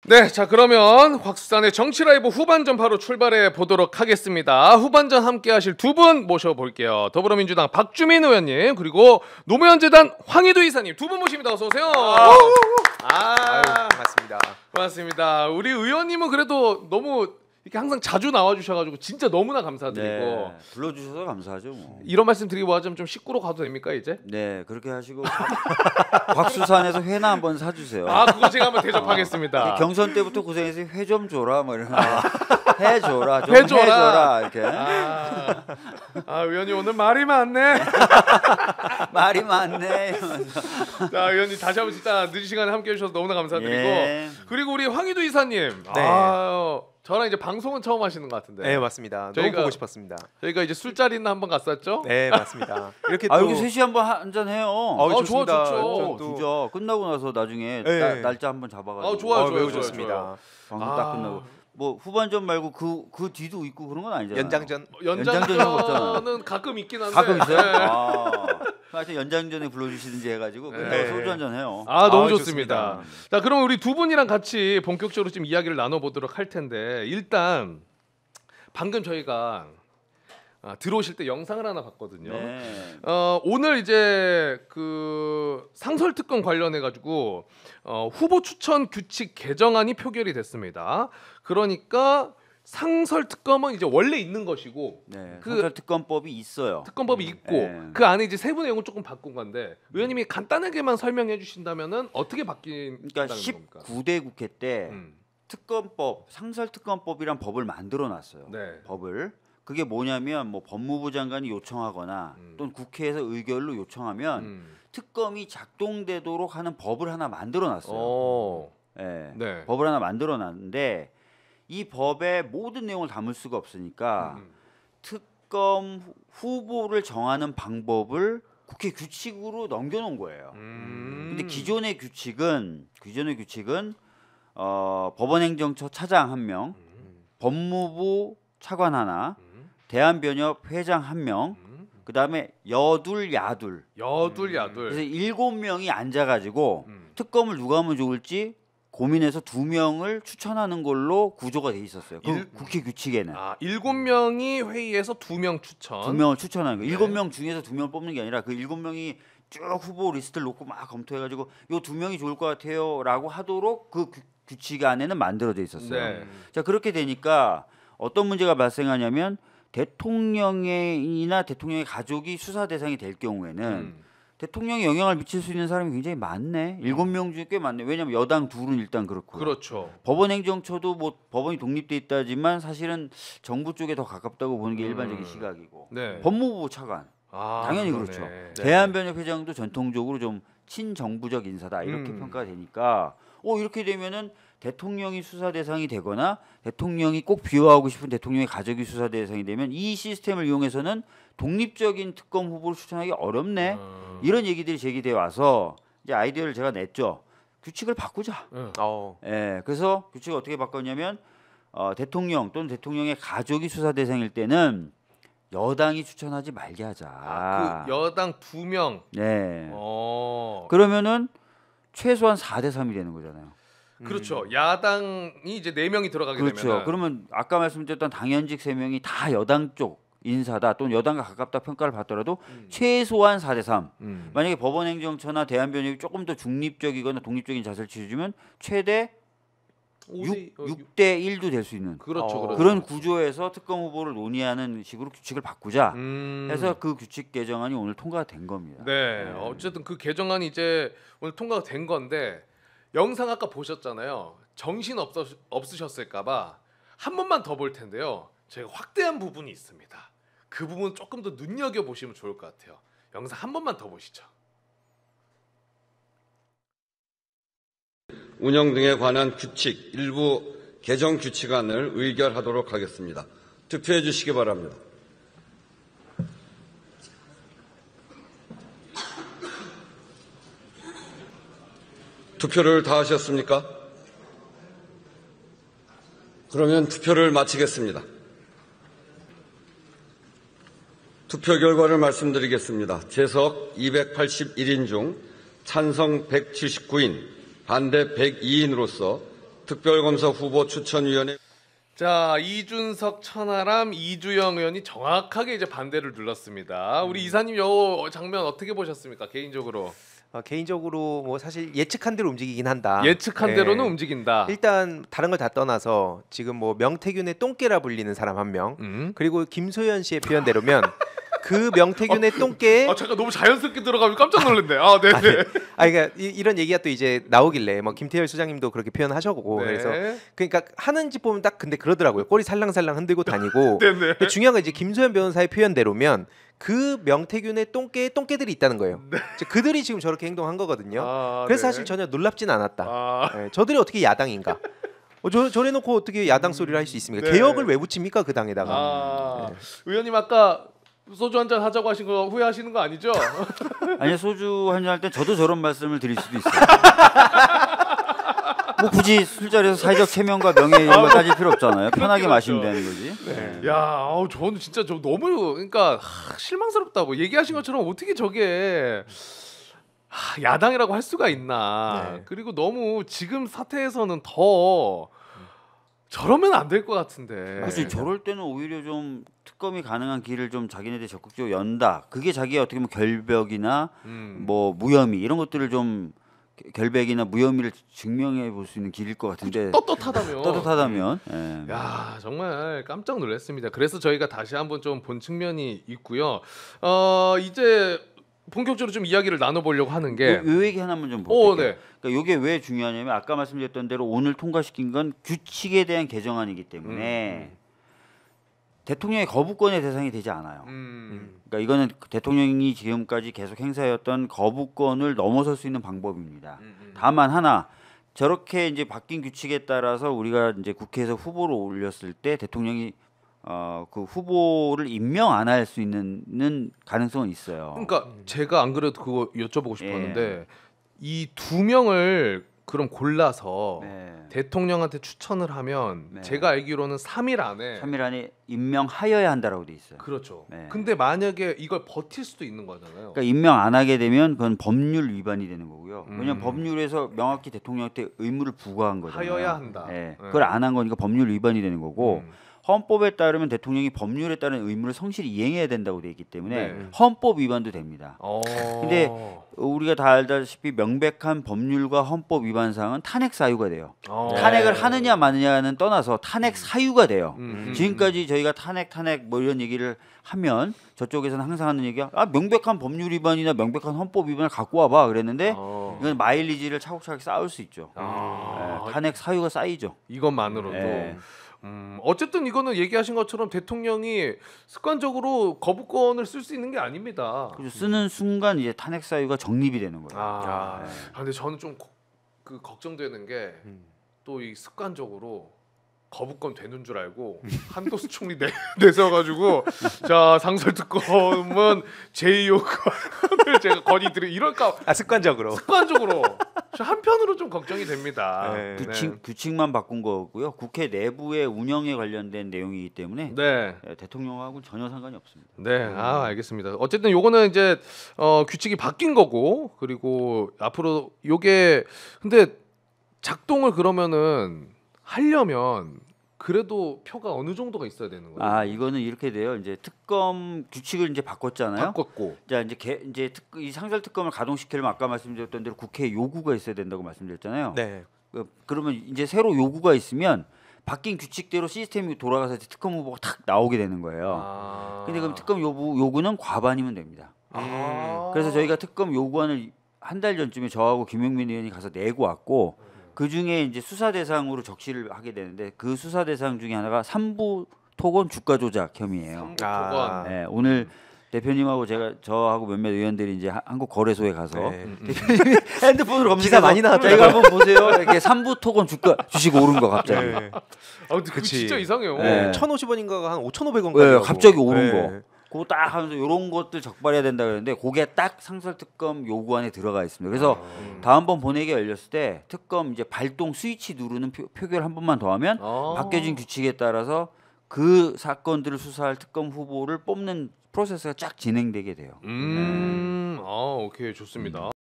네, 자 그러면 곽수산의 정치 라이브 후반전 바로 출발해 보도록 하겠습니다. 후반전 함께 하실 두 분 모셔볼게요. 더불어민주당 박주민 의원님 그리고 노무현 재단 황희두 이사님 두 분 모십니다. 어서 오세요. 아유, 반갑습니다. 고맙습니다. 우리 의원님은 그래도 너무 이렇게 항상 자주 나와주셔가지고 진짜 너무나 감사드리고 네, 불러주셔서 감사하죠. 뭐. 이런 말씀 드리고 하자면 좀 식구로 가도 됩니까 이제? 네, 그렇게 하시고 곽수산에서 회나 한번 사주세요. 아 그거 제가 한번 대접하겠습니다. 경선 때부터 고생해서 회 좀 줘라 뭐 이런 해줘라 좀 해줘라. 해줘라 이렇게 의원님 오늘 말이 많네. 말이 많네 이러면서. 자 의원님 다시 한번 진짜 늦은 시간에 함께 해주셔서 너무나 감사드리고 예. 그리고 우리 황희두 이사님 네. 저랑 이제 방송은 처음 하시는 것 같은데. 네, 맞습니다. 너무 보고 싶었습니다. 저희가 이제 술자리는 한번 갔었죠? 네, 맞습니다. 이렇게 또 여기 셋이 한번 한잔 해요. 좋습니다. 좋죠. 주죠. 끝나고 나서 나중에 네. 날짜 한번 잡아가지고. 좋아요. 매우 좋습니다. 방송 딱 끝나고. 뭐 후반전 말고 그 뒤도 있고 그런 건 아니잖아요. 연장전은 가끔 있긴 한데. 가끔 있어요? 네. 하여튼 연장전에 불러주시든지 해가지고 네. 소주 한잔 해요. 너무 좋습니다. 자, 그럼 우리 두 분이랑 같이 본격적으로 좀 이야기를 나눠보도록 할 텐데 일단 방금 저희가 들어오실 때 영상을 하나 봤거든요. 네. 오늘 이제 그 상설특검 관련해 가지고 후보 추천 규칙 개정안이 표결이 됐습니다. 그러니까 상설특검은 이제 원래 있는 것이고 네, 그 상설특검법이 있어요. 특검법이 있고 네. 그 안에 이제 세부 내용을 조금 바꾼 건데 의원님이 간단하게만 설명해 주신다면은 어떻게 바뀐다는 그러니까 겁니까? 19대 국회 때 특검법, 상설특검법이란 법을 만들어 놨어요. 네. 법을. 그게 뭐냐면 뭐 법무부 장관이 요청하거나 또는 국회에서 의결로 요청하면 특검이 작동되도록 하는 법을 하나 만들어 놨어요. 네. 네. 법을 하나 만들어 놨는데 이 법에 모든 내용을 담을 수가 없으니까 특검 후보를 정하는 방법을 국회 규칙으로 넘겨놓은 거예요. 근데 기존의 규칙은 법원행정처 차장 1명, 법무부 차관 하나, 대한변협 회장 1명, 그 다음에 여둘 야둘. 그래서 7명이 앉아가지고 특검을 누가 하면 좋을지 고민해서 2명을 추천하는 걸로 구조가 돼 있었어요. 국회 규칙에는. 7명이 회의에서 2명 추천. 2명을 추천하는 거예요. 네. 7명 중에서 2명을 뽑는 게 아니라 그 7명이 쭉 후보 리스트를 놓고 막 검토해가지고 요 2명이 좋을 것 같아요라고 하도록 그 규칙 안에는 만들어져 있었어요. 네. 자 그렇게 되니까 어떤 문제가 발생하냐면 대통령이나 대통령의 가족이 수사 대상이 될 경우에는 대통령에 영향을 미칠 수 있는 사람이 굉장히 많네. 7명 중에 꽤 많네. 왜냐하면 여당 둘은 일단 그렇고요. 그렇죠. 법원행정처도 뭐 법원이 독립돼 있다지만 사실은 정부 쪽에 더 가깝다고 보는 게 일반적인 시각이고. 네. 법무부 차관 당연히 그러네. 그렇죠. 네. 대한변협 회장도 전통적으로 좀 친정부적 인사다 이렇게 평가가 되니까 이렇게 되면은 대통령이 수사 대상이 되거나 대통령이 꼭 비호하고 싶은 대통령의 가족이 수사 대상이 되면 이 시스템을 이용해서는 독립적인 특검 후보를 추천하기 어렵네. 이런 얘기들이 제기돼 와서 이제 아이디어를 제가 냈죠. 규칙을 바꾸자. 예, 그래서 규칙을 어떻게 바꿨냐면 대통령 또는 대통령의 가족이 수사 대상일 때는 여당이 추천하지 말게 하자. 그 여당 2명. 네. 그러면은 최소한 4대 3이 되는 거잖아요. 그렇죠. 야당이 이제 4명이 들어가게 그렇죠. 되면 그러면 아까 말씀드렸던 당연직 3명이 다 여당 쪽 인사다 또는 여당과 가깝다 평가를 받더라도 최소한 4대 3. 만약에 법원행정처나 대한변협이 조금 더 중립적이거나 독립적인 자세를 취해주면 최대 6대 1도 될 수 있는 그렇죠. 그런 구조에서 특검 후보를 논의하는 식으로 규칙을 바꾸자 해서 그 규칙 개정안이 오늘 통과가 된 겁니다. 네. 어쨌든 그 개정안이 이제 오늘 통과가 된 건데 영상 아까 보셨잖아요. 정신 없으셨을까봐 한 번만 더 볼 텐데요. 제가 확대한 부분이 있습니다. 그 부분 조금 더 눈여겨 보시면 좋을 것 같아요. 영상 한 번만 더 보시죠. 운영 등에 관한 규칙 일부 개정 규칙안을 의결하도록 하겠습니다. 투표해 주시기 바랍니다. 투표를 다 하셨습니까? 그러면 투표를 마치겠습니다. 투표 결과를 말씀드리겠습니다. 재석 281인 중 찬성 179인, 반대 102인으로서 특별검사 후보 추천위원회 자, 이준석, 천하람, 이주영 의원이 정확하게 이제 반대를 눌렀습니다. 우리 이사님 요 장면 어떻게 보셨습니까? 개인적으로. 개인적으로 뭐 사실 예측한 대로 움직이긴 한다. 예측한 예. 대로는 움직인다. 일단 다른 걸 다 떠나서 지금 뭐 명태균의 똥개라 불리는 사람 한 명, 그리고 김소연 씨의 표현대로면 그 명태균의 똥개에 잠깐 너무 자연스럽게 들어가면 깜짝 놀랐네. 아, 네, 네. 그러니까 이런 얘기가 또 이제 나오길래 뭐 김태열 수장님도 그렇게 표현하셨고 네. 그래서 그러니까 하는 짓 보면 딱 근데 그러더라고요. 꼬리 살랑살랑 흔들고 다니고. 네, 네. 근데 중요한 건 이제 김소연 변호사의 표현대로면 그 명태균의 똥개에 똥개들이 있다는 거예요. 그들이 지금 저렇게 행동한 거거든요. 아, 그래서 네. 사실 전혀 놀랍진 않았다. 아, 예, 저들이 어떻게 야당인가? 저래 놓고 어떻게 야당 소리를 할 수 있습니까? 네. 개혁을 왜 붙입니까 그 당에다가? 아. 의원님 아까 소주 한잔 하자고 하신 거 후회하시는 거 아니죠? 아니 소주 한잔 할 때 저도 저런 말씀을 드릴 수도 있어요. 뭐 굳이 술자리에서 사회적 체면과 명예 이런 거 따질 필요 없잖아요. 편하게 그렇죠. 마시면 되는 거지. 네. 야, 저는 진짜 너무 그러니까 실망스럽다고 얘기하신 것처럼 어떻게 저게 야당이라고 할 수가 있나. 네. 그리고 너무 지금 사태에서는 더 저러면 안 될 것 같은데. 그렇지. 저럴 때는 오히려 좀 특검이 가능한 길을 좀 자기네들이 적극적으로 연다. 그게 자기가 어떻게 보면 결벽이나 뭐 무혐의 이런 것들을 좀 결백이나 무혐의를 증명해 볼 수 있는 길일 것 같은데 떳떳하다면. 예. 야, 정말 깜짝 놀랐습니다. 그래서 저희가 다시 한번 좀 본 측면이 있고요. 이제 본격적으로 좀 이야기를 나눠보려고 하는 게. 요 얘기 하나만 좀 볼게요. 네. 그러니까 이게 왜 중요하냐면 아까 말씀드렸던 대로 오늘 통과시킨 건 규칙에 대한 개정안이기 때문에 대통령의 거부권의 대상이 되지 않아요. 그러니까 이거는 대통령이 지금까지 계속 행사했던 거부권을 넘어설 수 있는 방법입니다. 다만 하나 저렇게 이제 바뀐 규칙에 따라서 우리가 이제 국회에서 후보를 올렸을 때 대통령이 그 후보를 임명 안 할 수 있는 가능성은 있어요. 그러니까 제가 안 그래도 그거 여쭤보고 싶었는데 이 두 명을 그럼 골라서 네. 대통령한테 추천을 하면 네. 제가 알기로는 3일 안에 3일 안에 임명하여야 한다라고 돼 있어요. 그렇죠. 네. 근데 만약에 이걸 버틸 수도 있는 거잖아요. 그러니까 임명 안 하게 되면 그건 법률 위반이 되는 거고요. 왜냐하면 법률에서 명확히 대통령한테 의무를 부과한 거잖아요. 하여야 한다. 네. 네. 그걸 안 한 거니까 법률 위반이 되는 거고 헌법에 따르면 대통령이 법률에 따른 의무를 성실히 이행해야 된다고 돼 있기 때문에 네. 헌법 위반도 됩니다. 근데 우리가 다 알다시피 명백한 법률과 헌법 위반 사항은 탄핵 사유가 돼요. 탄핵을 하느냐 마느냐는 떠나서 탄핵 사유가 돼요. 지금까지 저희가 탄핵 뭐 이런 얘기를 하면 저쪽에서는 항상 하는 얘기가 명백한 법률 위반이나 명백한 헌법 위반을 갖고 와봐 그랬는데 이건 마일리지를 차곡차곡 쌓을 수 있죠. 네, 탄핵 사유가 쌓이죠. 이것만으로도. 네. 어쨌든 이거는 얘기하신 것처럼 대통령이 습관적으로 거부권을 쓸 수 있는 게 아닙니다. 그래서 쓰는 순간 이제 탄핵 사유가 정립이 되는 거예요. 근데 저는 좀 걱정되는 게 또 이 습관적으로 거부권 되는 줄 알고 한도수 총리 내세워가지고 자 상설특검은 제2요건을 제가 건의드리 이럴까 습관적으로. 저 한편으로 좀 걱정이 됩니다. 네. 규칙만 바꾼 거고요. 국회 내부의 운영에 관련된 내용이기 때문에 네. 대통령하고는 전혀 상관이 없습니다. 네, 알겠습니다. 어쨌든 요거는 이제 규칙이 바뀐 거고 그리고 앞으로 요게 근데 작동을 그러면은 하려면 그래도 표가 어느 정도가 있어야 되는 거예요? 이거는 이렇게 돼요. 이제 특검 규칙을 이제 바꿨잖아요. 바꿨고. 자, 이제 이 상설 특검을 가동시키려면 아까 말씀드렸던 대로 국회 요구가 있어야 된다고 말씀드렸잖아요. 네. 그러면 이제 새로 요구가 있으면 바뀐 규칙대로 시스템이 돌아가서 이제 특검 후보가 탁 나오게 되는 거예요. 근데 그럼 특검 요구는 과반이면 됩니다. 그래서 저희가 특검 요구안을 한 달 전쯤에 저하고 김용민 의원이 가서 내고 왔고 그 중에 이제 수사 대상으로 적시를 하게 되는데 그 수사 대상 중에 하나가 삼부 토건 주가 조작 혐의예요. 네, 오늘 대표님하고 저하고 몇몇 의원들이 이제 한국 거래소에 가서 대표님이 핸드폰으로 검색해서 기사 많이 나왔더라고요. 이거 한번 보세요. 이렇게 삼부 토건 주식 오른 거 갑자기. 네. 근데 그거 진짜 이상해요. 네. 1,050원인가가 한 5,500원까지. 네, 갑자기 오른 네. 거. 그거 딱 하면서 이런 것들 적발해야 된다 그랬는데 그게 딱 상설특검 요구안에 들어가 있습니다. 그래서 다음번 본회의가 열렸을 때 특검 이제 발동 스위치 누르는 표결 한 번만 더 하면 바뀌어진 규칙에 따라서 그 사건들을 수사할 특검 후보를 뽑는 프로세스가 쫙 진행되게 돼요. 오케이 좋습니다.